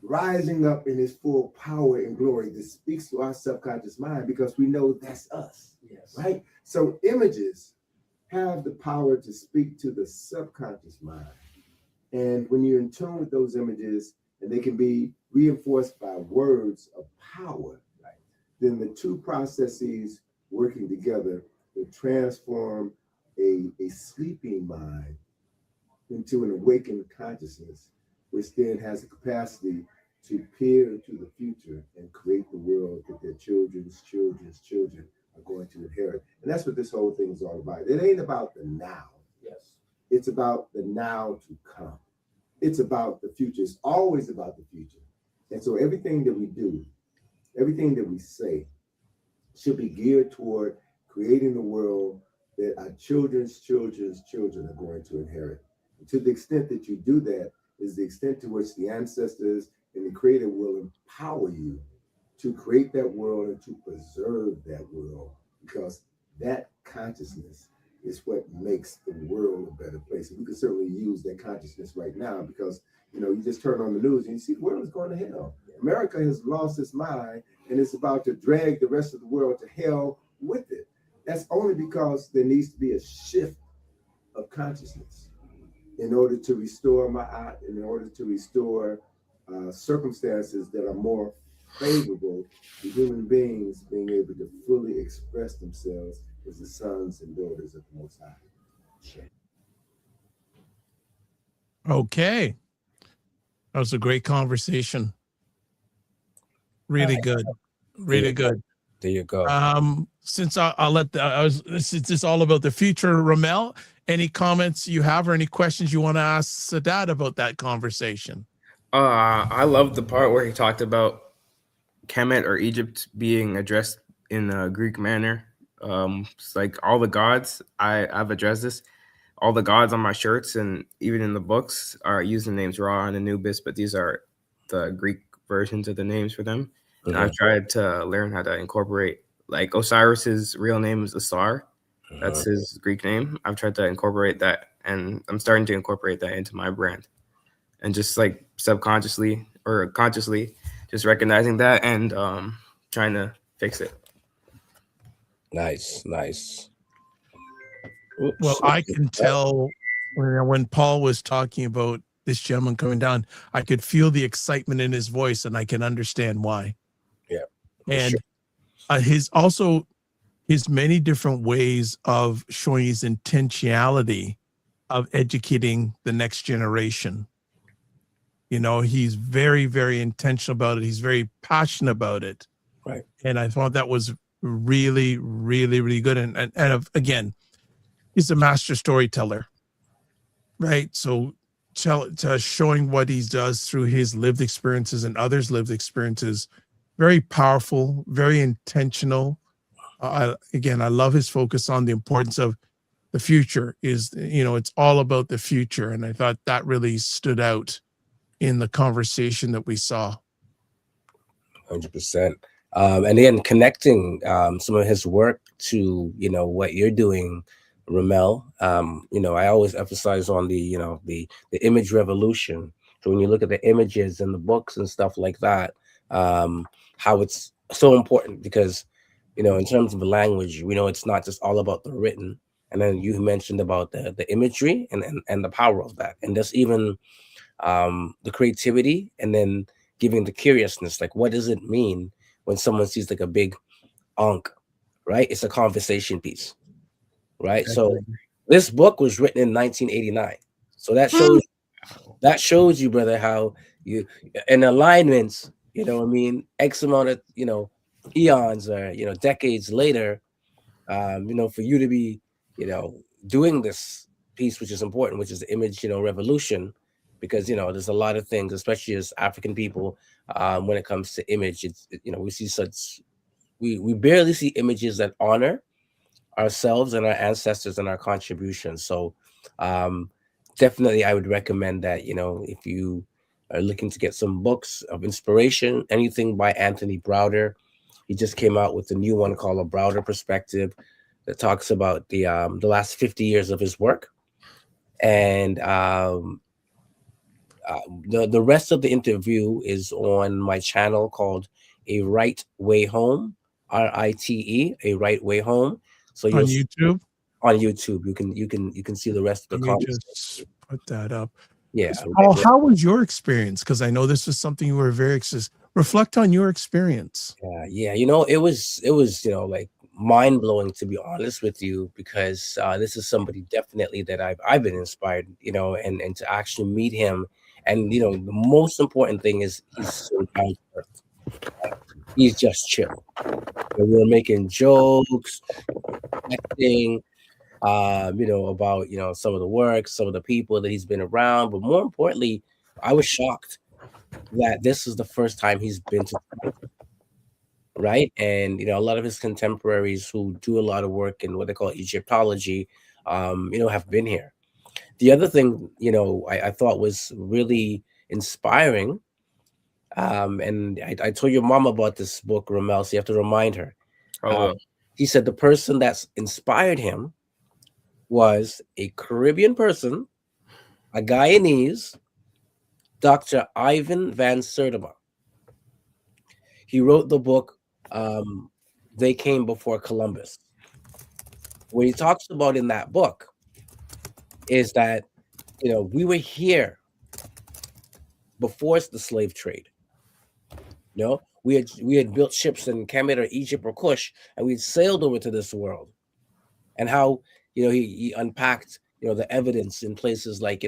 B: rising up in his full power and glory that speaks to our subconscious mind, because we know that's us. Yes. Right? So images have the power to speak to the subconscious mind. And when you're in tune with those images, and they can be reinforced by words of power, right, then the two processes working together will transform a sleeping mind into an awakened consciousness, which then has the capacity to peer into the future and create the world that their children's children are going to inherit. And that's what this whole thing is all about. It ain't about the now. Yes. It's about the now to come. It's about the future. It's always about the future. And so everything that we do, everything that we say should be geared toward creating the world that our children's children are going to inherit. And to the extent that you do that is the extent to which the ancestors and the Creator will empower you to create that world and to preserve that world, because that consciousness is what makes the world a better place. And we can certainly use that consciousness right now, because you just turn on the news and you see the world is going to hell. America has lost its mind and it's about to drag the rest of the world to hell with it. That's only because there needs to be a shift of consciousness in order to restore Ma'at, in order to restore circumstances that are more favorable to human beings being able to fully express themselves as the sons and daughters of the Most High. Sure.
E: Okay. That was a great conversation. Really good. Really good.
D: There you go.
E: Since I'll let since it's all about the future, Romel, any comments you have or any questions you want to ask Sadat about that conversation?
H: I love the part where he talked about Kemet or Egypt being addressed in a Greek manner. It's like all the gods, I've addressed this. All the gods on my shirts and even in the books are using the names Ra and Anubis, but these are the Greek versions of the names for them. And I've tried to learn how to incorporate, like Osiris's real name is Asar. That's his Greek name. I've tried to incorporate that, and I'm starting to incorporate that into my brand. And just like subconsciously or consciously, just recognizing that and trying to fix it.
D: Nice.
E: Well, I can tell when Paul was talking about this gentleman coming down, I could feel the excitement in his voice, and I can understand why.
D: Yeah.
E: And his many different ways of showing his intentionality of educating the next generation. He's very, very intentional about it. He's very passionate about it.
D: Right.
E: And I thought that was really, really, really good. And again, he's a master storyteller, right? So showing what he does through his lived experiences and others' lived experiences, very powerful, very intentional. Again, I love his focus on the importance of the future. It's all about the future. And I thought that really stood out in the conversation that we saw.
D: 100%. And then connecting some of his work to, what you're doing, Romel. I always emphasize on the image revolution. So when you look at the images in the books and stuff like that, how it's so important, because, in terms of language, we know it's not just all about the written. And then you mentioned about the imagery and the power of that. And there's even the creativity, and then giving the curiousness, like what does it mean when someone sees like a big ankh, right? It's a conversation piece, right? So this book was written in 1989. So that shows you, brother, how you in alignments, X amount of, eons or, decades later, For you to be, doing this piece, which is important, which is the image, revolution, because, there's a lot of things, especially as African people, when it comes to image, we see we barely see images that honor ourselves and our ancestors and our contributions. So definitely I would recommend that, if you are looking to get some books of inspiration, anything by Anthony Browder. He just came out with a new one called A Browder Perspective that talks about the last 50 years of his work. And the rest of the interview is on my channel called A Right Way Home, RITE, A Right Way Home. So
E: on YouTube.
D: On YouTube, you can see the rest of the
E: Let me
D: comments.
E: just put that up.
D: Yeah.
E: Paul, how was your experience? Because I know this was something you were very reflect on your experience.
D: Yeah. It was like mind blowing, to be honest with you, because this is somebody definitely that I've been inspired, and to actually meet him. And the most important thing is he's so down to earth. He's just chill. And we're making jokes, acting, about some of the work, some of the people that he's been around. But more importantly, I was shocked that this is the first time he's been to, right? And a lot of his contemporaries who do a lot of work in what they call Egyptology, have been here. The other thing, I thought was really inspiring, and I told your mom about this book, Romel, so you have to remind her. He said the person that's inspired him was a Caribbean person, a Guyanese, Dr. Ivan van Sertima. He wrote the book, They Came Before Columbus. What he talks about in that book is that, we were here before the slave trade. We had built ships in Kemet or Egypt or Kush, and we'd sailed over to this world. And how, he unpacked, the evidence in places like,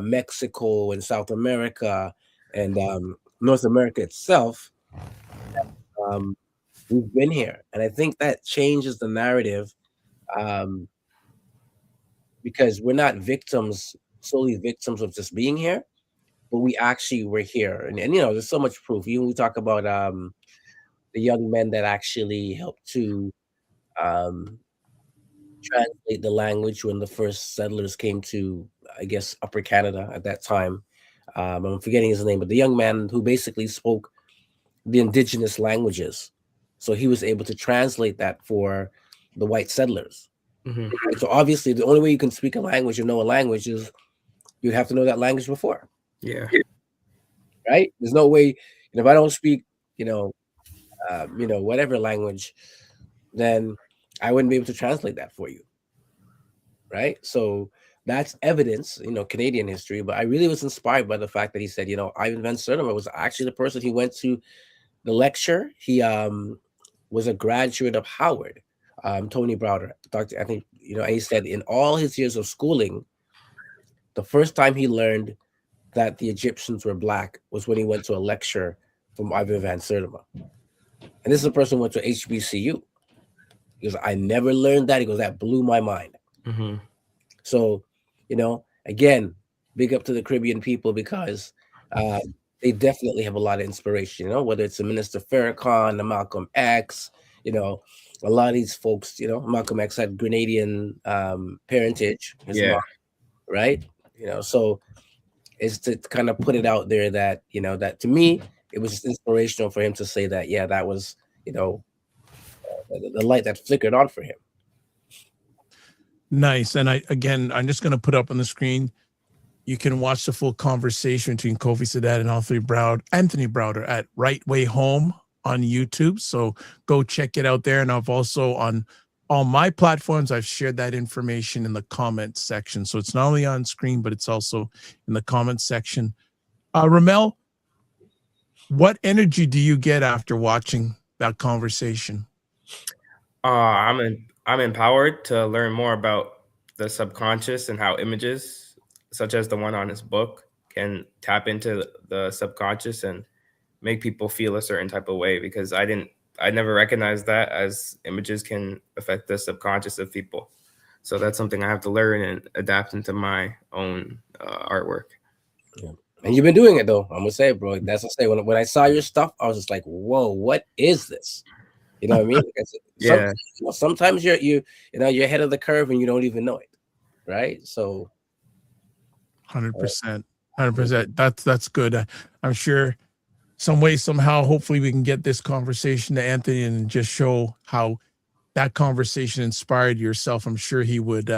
D: Mexico and South America and North America itself. We've been here. And I think that changes the narrative, because we're not solely victims of just being here, but we actually were here. And there's so much proof. Even we talk about the young men that actually helped to translate the language when the first settlers came to, I guess, Upper Canada at that time. I'm forgetting his name, but the young man who basically spoke the indigenous languages. So he was able to translate that for the white settlers. Mm-hmm. So obviously the only way you can speak a language or know a language is you'd have to know that language before.
H: Yeah.
D: Right? There's no way, if I don't speak, whatever language, then I wouldn't be able to translate that for you. Right? So that's evidence, Canadian history. But I really was inspired by the fact that he said, Ivan van Sertima was actually the person he went to the lecture. He was a graduate of Howard, Tony Browder, Dr. Anthony, and he said in all his years of schooling, the first time he learned that the Egyptians were Black was when he went to a lecture from Ivan van Sertima. And this is a person who went to HBCU. He goes, I never learned that. He goes, that blew my mind. Mm-hmm. So, again, big up to the Caribbean people, because they definitely have a lot of inspiration, whether it's the Minister Farrakhan, the Malcolm X, a lot of these folks, Malcolm X had Grenadian parentage, his mom, right? So it's to kind of put it out there that, that to me, it was just inspirational for him to say that, yeah, that was, the light that flickered on for him.
E: Nice. And I'm just going to put up on the screen. You can watch the full conversation between Kofi Sadat and Anthony Browder at Right Way Home on YouTube. So go check it out there. And I've also on all my platforms, I've shared that information in the comments section. So it's not only on screen, but it's also in the comments section. Romel, what energy do you get after watching that conversation?
H: I'm empowered to learn more about the subconscious and how images, such as the one on his book, can tap into the subconscious and make people feel a certain type of way, because I didn't I never recognized that, as images can affect the subconscious of people. So that's something I have to learn and adapt into my own artwork.
D: Yeah. And you've been doing it though. I'm gonna say, bro. That's what I say. When I saw your stuff, I was just like, "Whoa, what is this?" You know what I mean?
H: Yeah.
D: Sometimes you're ahead of the curve and you don't even know it, right? So,
E: 100%, 100%. That's good. I'm sure some way, somehow, hopefully, we can get this conversation to Anthony and just show how that conversation inspired yourself. I'm sure he would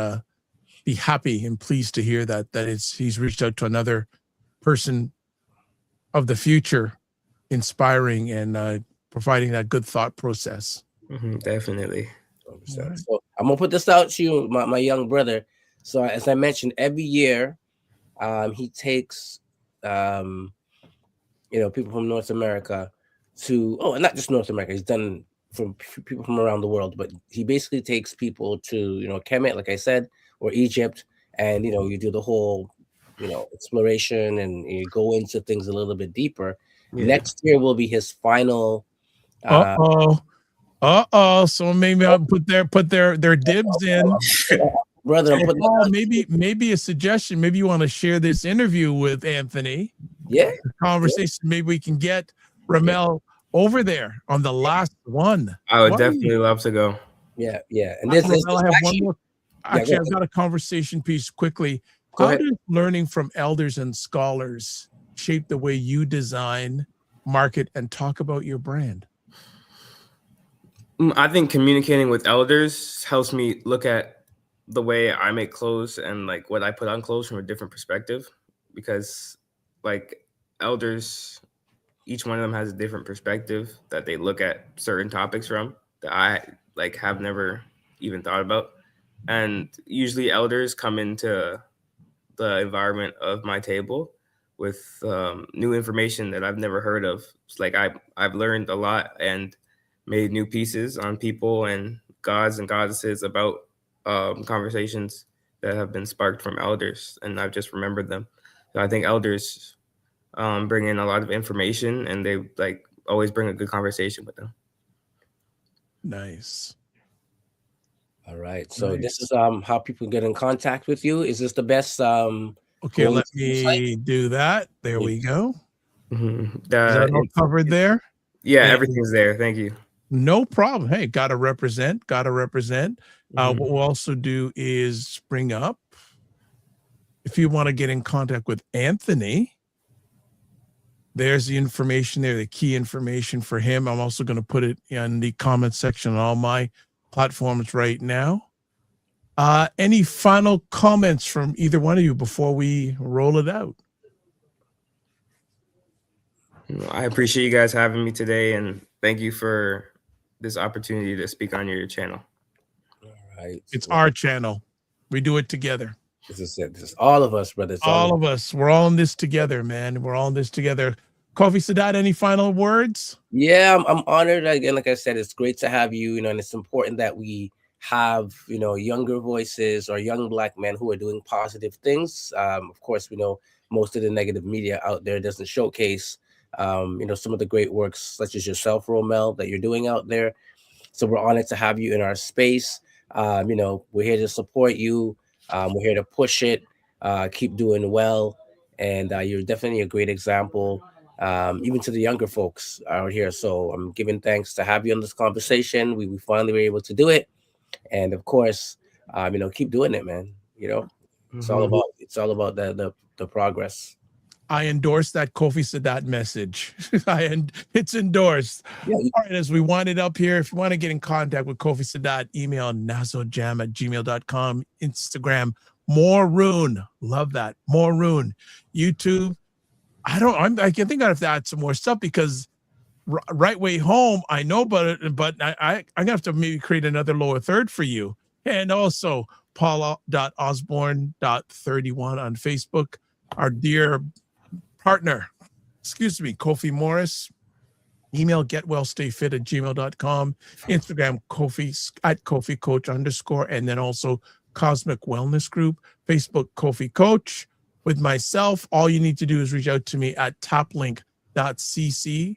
E: be happy and pleased to hear that he's reached out to another person of the future, inspiring and providing that good thought process.
H: Definitely.
E: Right.
D: So I'm gonna put this out to you, my young brother. So as I mentioned, every year, he takes people from North America and not just North America. He's done from people from around the world, but he basically takes people to Kemet, like I said, or Egypt, and you do the whole exploration and you go into things a little bit deeper. Yeah. Next year will be his final.
E: So maybe I'll put their dibs in.
D: Brother,
E: maybe a suggestion. Maybe you want to share this interview with Anthony.
D: Yeah.
E: Conversation. Yeah. Maybe we can get Romel over there on the last one.
H: I would definitely love to go.
D: Yeah. And
E: I have one more. Actually, I've got a conversation piece quickly. How does learning from elders and scholars shape the way you design, market, and talk about your brand?
H: I think communicating with elders helps me look at the way I make clothes and like what I put on clothes from a different perspective, because like elders, each one of them has a different perspective that they look at certain topics from that I like have never even thought about. And usually elders come into the environment of my table with new information that I've never heard of. It's like I've learned a lot and made new pieces on people and gods and goddesses about conversations that have been sparked from elders, and I've just remembered them. So I think elders bring in a lot of information, and they like always bring a good conversation with them.
E: Nice.
D: All right. So this is how people get in contact with you. Is this the best?
E: Okay, let me do that. There we go.
H: Is
E: that all covered there?
H: Yeah, everything's there. Thank you.
E: No problem. Hey, gotta represent. What we'll also do is bring up, if you want to get in contact with Anthony, there's the information there, the key information for him. I'm also going to put it in the comment section on all my platforms right now. Any final comments from either one of you before we roll it out?
H: I appreciate you guys having me today, and thank you for this opportunity to speak on your channel.
D: All right.
E: It's our channel. We do it together.
D: This is it. This is all of us, brother.
E: All of us. We're all in this together, man. We're all in this together. Kofi Sadat, any final words?
D: Yeah, I'm honored. Again, like I said, it's great to have you, and it's important that we have, younger voices or young Black men who are doing positive things. Of course, we know most of the negative media out there doesn't showcase, some of the great works such as yourself, Romel, that you're doing out there. So we're honored to have you in our space. We're here to support you. We're here to push it, keep doing well. And you're definitely a great example, even to the younger folks out here. So I'm giving thanks to have you on this conversation. We finally were able to do it. And of course, keep doing it, man. It's all about the progress.
E: I endorse that Kofi Sadat message. It's endorsed. Yeah. All right, as we wind it up here, if you want to get in contact with Kofi Sadat, email nazojam@gmail.com, Instagram, Maroon. Love that. Maroon. YouTube. I think I have to add some more stuff because Right Way Home, I know about it, but I'm gonna have to maybe create another lower third for you. And also paula.osbourne.31 on Facebook. Our dear partner, Kofi Morris. Email getwellstayfit@gmail.com. Instagram Kofi @KofiCoach_, and then also Cosmic Wellness Group. Facebook Kofi Coach. With myself, all you need to do is reach out to me at taplink.cc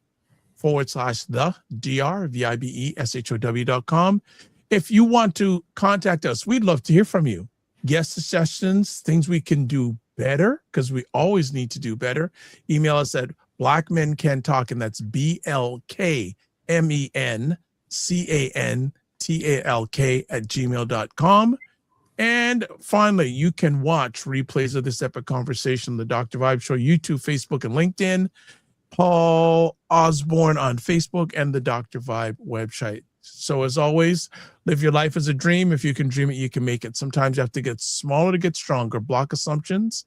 E: /the/VIBESHOW.com. If you want to contact us, we'd love to hear from you. Guest suggestions, things we can do better, because we always need to do better. Email us at BLKMEN CAN TALK, and that's BLKMENCANTALK @gmail.com. Finally, you can watch replays of this epic conversation on the Dr. Vibe Show, YouTube, Facebook, and LinkedIn. Paul Osbourne on Facebook, and the Dr. Vibe website. So as always, live your life as a dream. If you can dream it, you can make it. Sometimes you have to get smaller to get stronger. Block assumptions.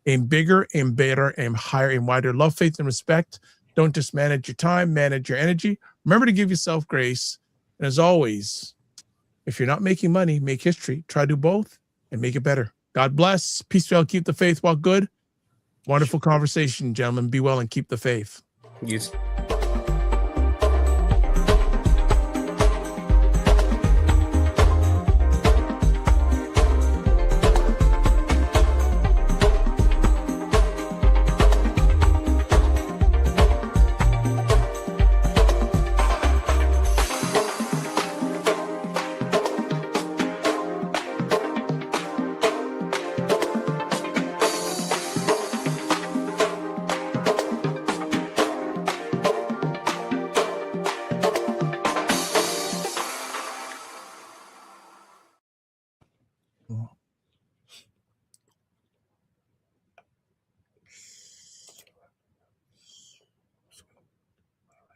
E: Aim bigger, aim better, aim higher, aim wider. Love, faith, and respect. Don't just manage your time, manage your energy. Remember to give yourself grace. And as always, if you're not making money, make history. Try to do both and make it better. God bless. Peace be well. Keep the faith while good. Wonderful conversation, gentlemen. Be well and keep the faith.
H: Yes.
E: Well,